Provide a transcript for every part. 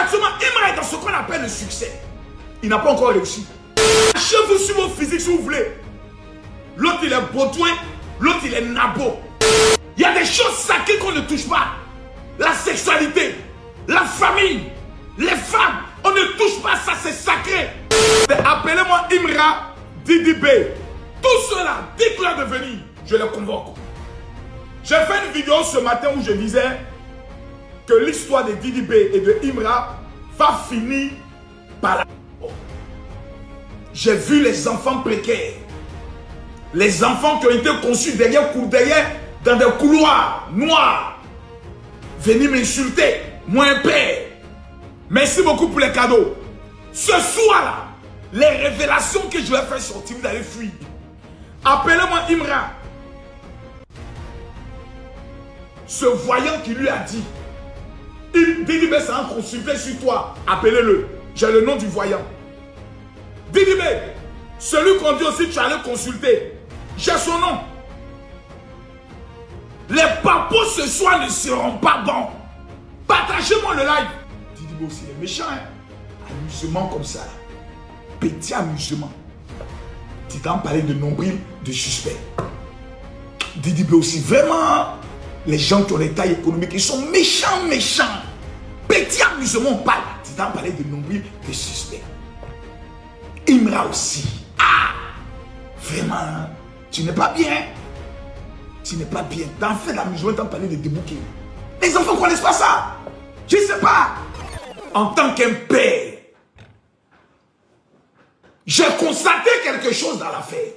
Actuellement, Imra est dans ce qu'on appelle le succès. Il n'a pas encore réussi. Lâchez-vous sur vos physiques si vous voulez. L'autre, il est Baudouin. L'autre, il est Nabo. Il y a des choses sacrées qu'on ne touche pas. La sexualité, la famille, les femmes. On ne touche pas ça, c'est sacré. Appelez-moi Imra Didibé. Tous ceux-là, dites-leur de venir. Je les convoque. J'ai fait une vidéo ce matin où je disais que l'histoire de Didibé et de Imra va finir par la... J'ai vu les enfants précaires. Les enfants qui ont été conçus derrière dans des couloirs noirs. Venir m'insulter. Moi un père. Merci beaucoup pour les cadeaux. Ce soir-là, les révélations que je vais faire sortir, vous allez fuir. Appelez-moi Imra. Ce voyant qui lui a dit, Didibé s'est consulté sur toi. Appelez-le. J'ai le nom du voyant. Didibé, celui qu'on dit aussi tu allais consulter. J'ai son nom. Les papos ce soir ne seront pas bons. Partagez-moi le live. Didibé aussi est méchant. Hein? Amusement comme ça. Petit amusement. Tu t'en parlais de nombril de suspect. Didibé aussi, vraiment, les gens qui ont les tailles économiques, ils sont méchants. Petit amusement, on parle. Tu t'en parlais de nombril de suspect. Imra aussi. Ah! Vraiment, hein? Tu n'es pas bien. Tu n'es pas bien. T'en fais l'amusement, t'en parlais de débouquer. Les enfants ne connaissent pas ça. Je ne sais pas. En tant qu'un père, j'ai constaté quelque chose dans l'affaire.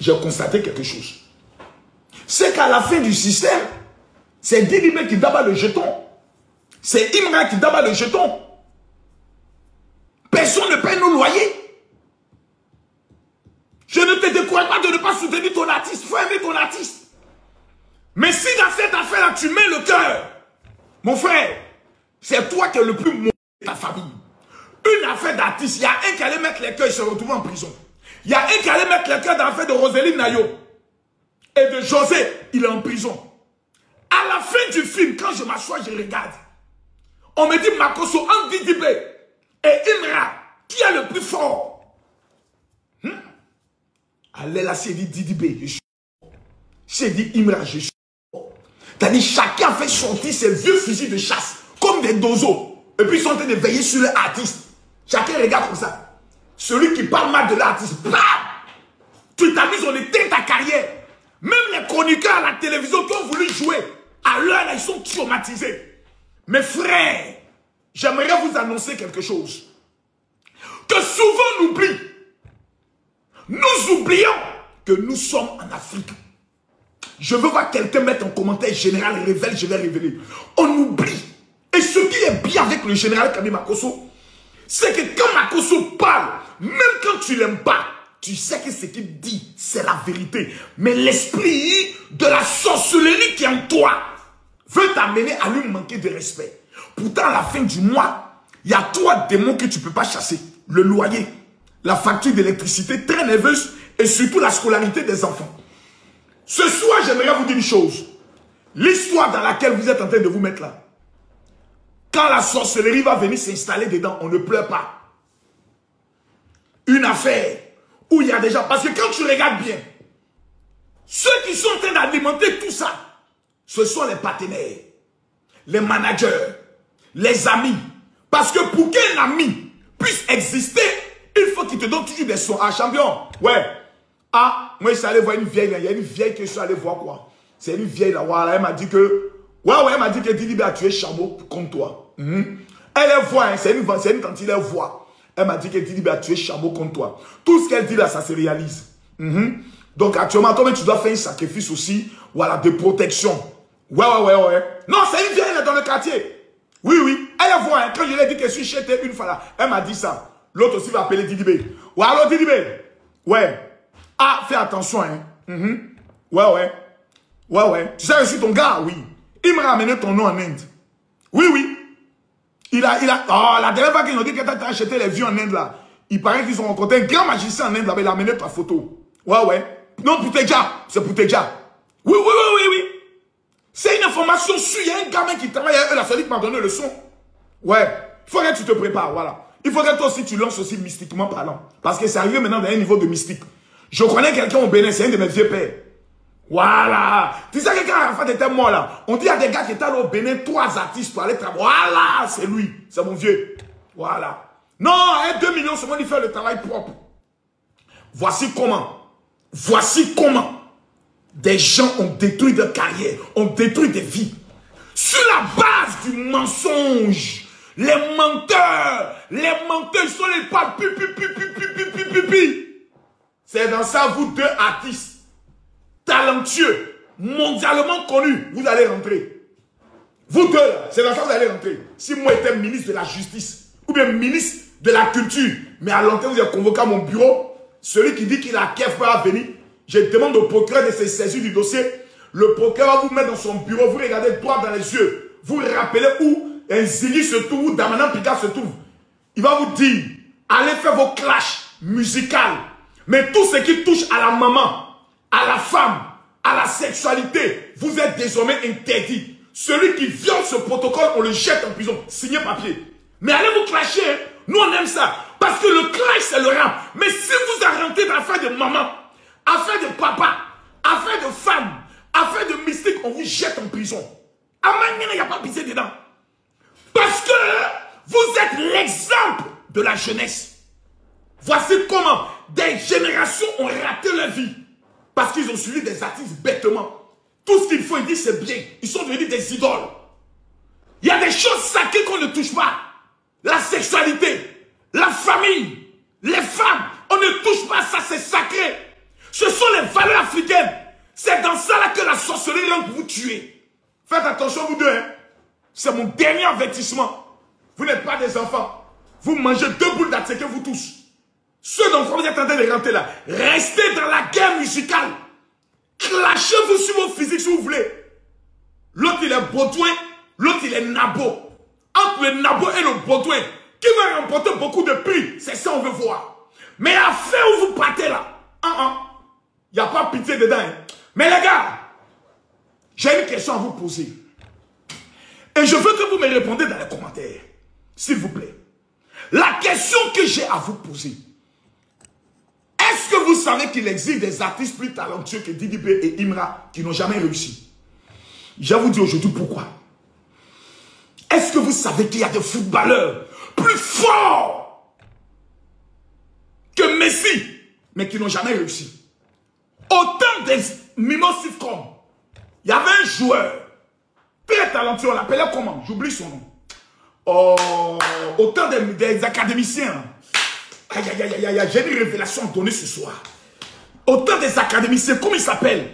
J'ai constaté quelque chose. C'est qu'à la fin du système, c'est Didibé qui d'abat le jeton. C'est Imra qui d'abat le jeton. Personne ne paye nos loyers. Je ne te décourage pas de ne pas soutenir ton artiste. Il faut aimer ton artiste. Mais si dans cette affaire-là, tu mets le cœur, mon frère, c'est toi qui es le plus mauvais de ta famille. Une affaire d'artiste, il y a un qui allait mettre les cœurs, il se retrouve en prison. Il y a un qui allait mettre les cœurs dans l'affaire de Roséline Nayo et de José, il est en prison. À la fin du film, quand je m'assois, je regarde. On me dit, Makosso, entre Didibé et Imra, qui est le plus fort? Allez là, c'est dit Didibé, je suis fort. C'est dit Imra, je suis fort. C'est-à-dire, chacun fait sortir ses vieux fusils de chasse, comme des dozos. Et puis ils sont en train de veiller sur l'artiste. Chacun regarde comme ça. Celui qui parle mal de l'artiste, bam! Tu t'amuses, on éteint ta carrière. Même les chroniqueurs à la télévision qui ont voulu jouer, à l'heure là, ils sont traumatisés. Mes frères, j'aimerais vous annoncer quelque chose. Que souvent on oublie. Nous oublions que nous sommes en Afrique. Je veux voir quelqu'un mettre en commentaire général révèle, je vais révéler. On oublie. Et ce qui est bien avec le général Kami Makosso, c'est que quand Makosso parle, même quand tu l'aimes pas, tu sais que ce qu'il dit, c'est la vérité. Mais l'esprit de la sorcellerie qui est en toi veut t'amener à lui manquer de respect. Pourtant, à la fin du mois, il y a 3 démons que tu ne peux pas chasser. Le loyer, la facture d'électricité très nerveuse et surtout la scolarité des enfants. Ce soir, j'aimerais vous dire une chose. L'histoire dans laquelle vous êtes en train de vous mettre là, quand la sorcellerie va venir s'installer dedans, on ne pleure pas. Une affaire où il y a des gens... Parce que quand tu regardes bien, ceux qui sont en train d'alimenter tout ça, ce sont les partenaires, les managers, les amis. Parce que pour qu'un ami puisse exister, il faut qu'il te donne toujours des sons. Ah, champion, ouais. Ah, moi je suis allé voir une vieille, il y a une vieille que je suis allé voir quoi. C'est une vieille là, voilà, elle m'a dit que... Ouais, elle m'a dit que Didibé a tué Chamo comme toi. Elle est voix, hein, c'est une tante, elle est voix. Elle m'a dit que Didibé a tué Chamo comme toi. Tout ce qu'elle dit là, ça se réalise. Donc actuellement, toi tu dois faire un sacrifice aussi, voilà, de protection. Ouais. Non, c'est une vieille, elle est dans le quartier. Oui. Elle est voix, hein, quand je lui ai dit que je suis chez elle une fois là, elle m'a dit ça. L'autre aussi va appeler Didibé. Ouais, allô Didibé. Ouais. Ah, fais attention, hein. Ouais. Tu sais, je suis ton gars, oui. Il m'a ramené ton nom en Inde. Oui. Il a... Oh, la dernière fois qu'ils ont dit que tu as acheté les vieux en Inde, là. Il paraît qu'ils ont rencontré un grand magicien en Inde, là. Il a amené ta photo. Ouais. Non, pour Teja. C'est pour Teja. Oui. C'est une information sûre. Il y a un gamin qui travaille à eux, la seule qui m'a donné le son. Ouais. Il faudrait que tu te prépares, voilà. Il faudrait que toi aussi tu lances aussi mystiquement parlant. Parce que c'est arrivé maintenant dans un niveau de mystique. Je connais quelqu'un au Bénin, c'est un de mes vieux pères. Voilà. Tu sais que quand Arafat était mort là, on dit à des gars qui étaient allés au Bénin, 3 artistes pour aller travailler. Voilà, c'est lui. C'est mon vieux. Voilà. Non, 2 millions, c'est moi qui fait le travail propre. Voici comment des gens ont détruit des carrières, ont détruit des vies. Sur la base du mensonge. Les menteurs, ils sont les pas pi. C'est dans ça, vous deux artistes, talentueux, mondialement connus, vous allez rentrer. Vous deux, c'est dans ça que vous allez rentrer. Si moi j'étais ministre de la justice, ou bien ministre de la culture, mais à longtemps vous avez convoqué à mon bureau, celui qui dit qu'il a Kiev va venir, je demande au procureur de se saisir du dossier, le procureur va vous mettre dans son bureau, vous regardez droit dans les yeux, vous rappelez où un Zili se trouve, où Damanan Picard se trouve. Il va vous dire, allez faire vos clashs musicales. Mais tout ce qui touche à la maman, à la femme, à la sexualité, vous êtes désormais interdit. Celui qui viole ce protocole, on le jette en prison. Signez papier. Mais allez vous clasher. Nous, on aime ça. Parce que le clash, c'est le rap. Mais si vous êtes rentré dans l'affaire de maman, affaire de papa, affaire de femme, affaire de mystique, on vous jette en prison. À Manière, il n'y a pas pitié dedans. Parce que vous êtes l'exemple de la jeunesse. Voici comment des générations ont raté leur vie. Parce qu'ils ont suivi des artistes bêtement. Tout ce qu'il faut, ils disent c'est bien. Ils sont devenus des idoles. Il y a des choses sacrées qu'on ne touche pas. La sexualité, la famille, les femmes, on ne touche pas ça, c'est sacré. Ce sont les valeurs africaines. C'est dans ça là que la sorcellerie là pour vous tuer. Faites attention vous deux, hein. C'est mon dernier avertissement. Vous n'êtes pas des enfants. Vous mangez 2 boules d'attiqué, vous tous. Ceux dont vous êtes en train de rentrer là, restez dans la guerre musicale. Clashez-vous sur vos physiques si vous voulez. L'autre il est Baudouin, l'autre il est Nabo. Entre le Nabo et le Baudouin, qui va remporter beaucoup de prix, c'est ça on veut voir. Mais à faire où vous partez là, il n'y a pas pitié dedans. Hein. Mais les gars, j'ai une question à vous poser. Et je veux que vous me répondiez dans les commentaires. S'il vous plaît. La question que j'ai à vous poser. Est-ce que vous savez qu'il existe des artistes plus talentueux que Didi B et Imra qui n'ont jamais réussi? Je vais vous dire aujourd'hui pourquoi. Est-ce que vous savez qu'il y a des footballeurs plus forts que Messi, mais qui n'ont jamais réussi? Autant des Mimos Sitcom, il y avait un joueur très talentueux, on l'appelait comment? J'oublie son nom. Oh, autant des académiciens. Aïe, aïe, aïe, aïe, aïe, j'ai une révélation à donner ce soir. Autant des académiciens, comment il s'appelle?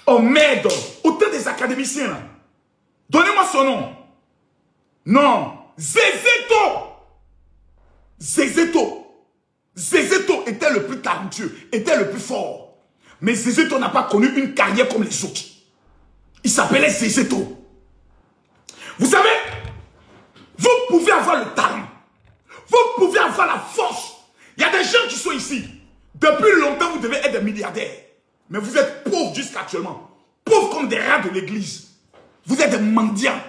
Oh merde, autant des académiciens. Donnez-moi son nom. Non, Zézéto. Zézéto était le plus talentueux, était le plus fort. Mais Zézéto n'a pas connu une carrière comme les autres. Il s'appelait Zézéto. Vous savez, vous pouvez avoir le talent. Vous pouvez avoir la force. Il y a des gens qui sont ici. Depuis longtemps, vous devez être des milliardaires. Mais vous êtes pauvres jusqu'actuellement. Pauvres comme des rats de l'église. Vous êtes des mendiants.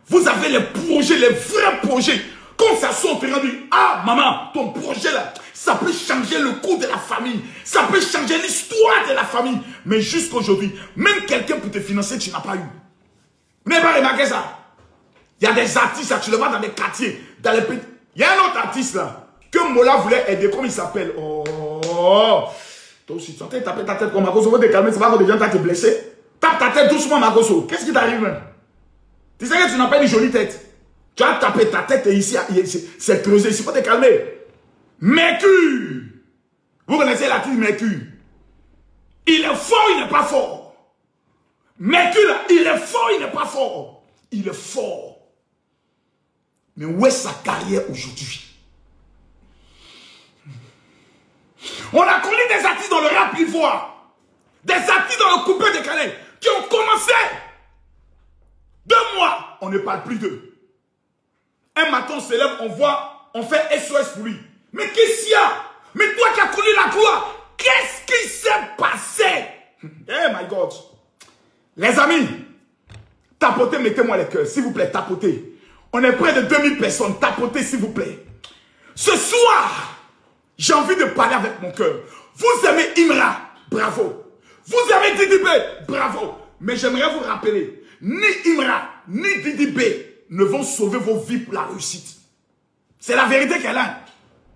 Vous avez les projets, les vrais projets. Quand ça sort, on dit, ah maman, ton projet là, ça peut changer le cours de la famille. Ça peut changer l'histoire de la famille. Mais jusqu'à aujourd'hui, même quelqu'un pour te financer, tu n'as pas eu. Vous n'avez pas remarqué ça? Il y a des artistes, là, tu le vois dans les quartiers, dans les petits. Il y a un autre artiste là, que Mola voulait aider, comment il s'appelle? Oh, toi aussi, tu es en train de taper ta tête comme Makoso, faut te calmer, c'est pas que des gens t'ont blessé. Tape ta tête doucement, Makoso. Qu'est-ce qui t'arrive même? Tu sais que tu n'as pas une jolie tête. Tu as tapé ta tête et ici, c'est creusé, il faut te calmer. Mercure. Vous connaissez l'artiste Mercure? Il est fort, il n'est pas fort. Mercure là, il est fort, il n'est pas fort. Il est fort. Mais où est sa carrière aujourd'hui? On a connu des artistes dans le rap ivoire, des artistes dans le coupé de Calais, qui ont commencé. 2 mois, on ne parle plus d'eux. Un matin, on se lève, on voit, on fait SOS pour lui. Mais qu'est-ce qu'il y a? Mais toi qui as connu la gloire, qu'est-ce qui s'est passé? Eh my God. Les amis, Tapotez, mettez-moi les cœurs, s'il vous plaît, tapotez. On est près de 2000 personnes, tapotez, s'il vous plaît. Ce soir, j'ai envie de parler avec mon cœur. Vous aimez Imra, bravo. Vous aimez Didi B, bravo. Mais j'aimerais vous rappeler, ni Imra, ni Didi B ne vont sauver vos vies pour la réussite. C'est la vérité qu'elle a.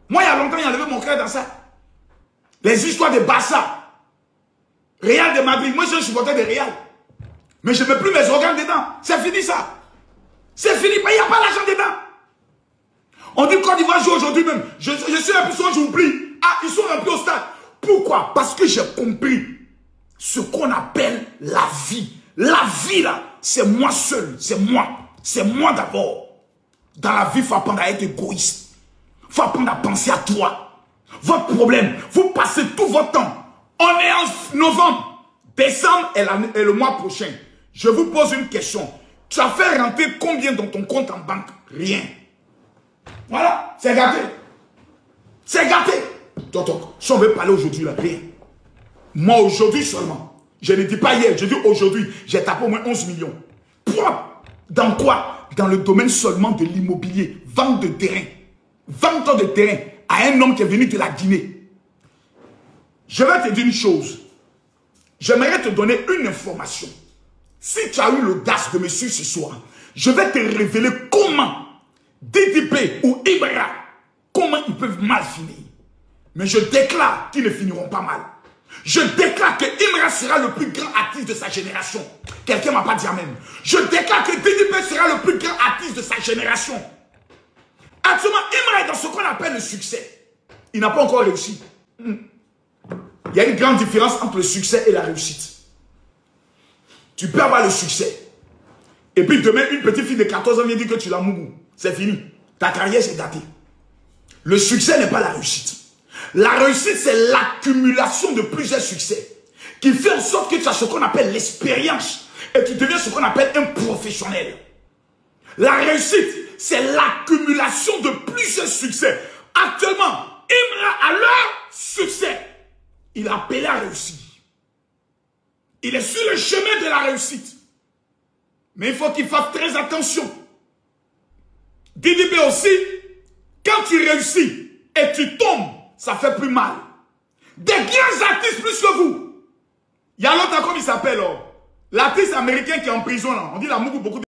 Moi, il y a longtemps, il a levé mon cœur dans ça. Les histoires de Barça, Real de Madrid. Moi, je suis supporter de Real. Mais je ne mets plus mes organes dedans. C'est fini ça. C'est fini. Mais il n'y a pas l'argent dedans. On dit Côte d'Ivoire joue aujourd'hui même. Je suis un peu souvent, j'oublie. Ah, ils sont remplis au stade. Pourquoi? Parce que j'ai compris ce qu'on appelle la vie. La vie là, c'est moi seul. C'est moi. C'est moi d'abord. Dans la vie, il faut apprendre à être égoïste. Il faut apprendre à penser à toi. Votre problème, vous passez tout votre temps. On est en novembre. Décembre est le mois prochain. Je vous pose une question. Tu as fait rentrer combien dans ton compte en banque? Rien. Voilà, c'est gâté. C'est gâté. Donc, si on veut parler aujourd'hui, là, rien. Moi, aujourd'hui seulement. Je ne dis pas hier, je dis aujourd'hui. J'ai tapé au moins 11 millions. Pourquoi? Dans quoi? Dans le domaine seulement de l'immobilier. Vente de terrain. Vente de terrain à un homme qui est venu de la Guinée. Je vais te dire une chose. J'aimerais te donner une information. Si tu as eu l'audace de me suivre ce soir, je vais te révéler comment DDP ou Imra, comment ils peuvent mal finir. Mais je déclare qu'ils ne finiront pas mal. Je déclare que Imra sera le plus grand artiste de sa génération. Quelqu'un ne m'a pas dit amen. Je déclare que DDP sera le plus grand artiste de sa génération. Actuellement, Imra est dans ce qu'on appelle le succès. Il n'a pas encore réussi. Il y a une grande différence entre le succès et la réussite. Tu peux avoir le succès. Et puis demain, une petite fille de 14 ans vient dire que tu l'as mougou. C'est fini. Ta carrière, c'est gâté. Le succès n'est pas la réussite. La réussite, c'est l'accumulation de plusieurs succès qui fait en sorte que tu as ce qu'on appelle l'expérience et tu deviens ce qu'on appelle un professionnel. La réussite, c'est l'accumulation de plusieurs succès. Actuellement, Imra a leur succès. Il a appelé à réussir. Il est sur le chemin de la réussite. Mais il faut qu'il fasse très attention. DDB aussi, quand tu réussis et tu tombes, ça fait plus mal. Des grands artistes plus que vous. Il y a l'autre, comme il s'appelle, l'artiste américain qui est en prison, là. On dit la Mougou beaucoup de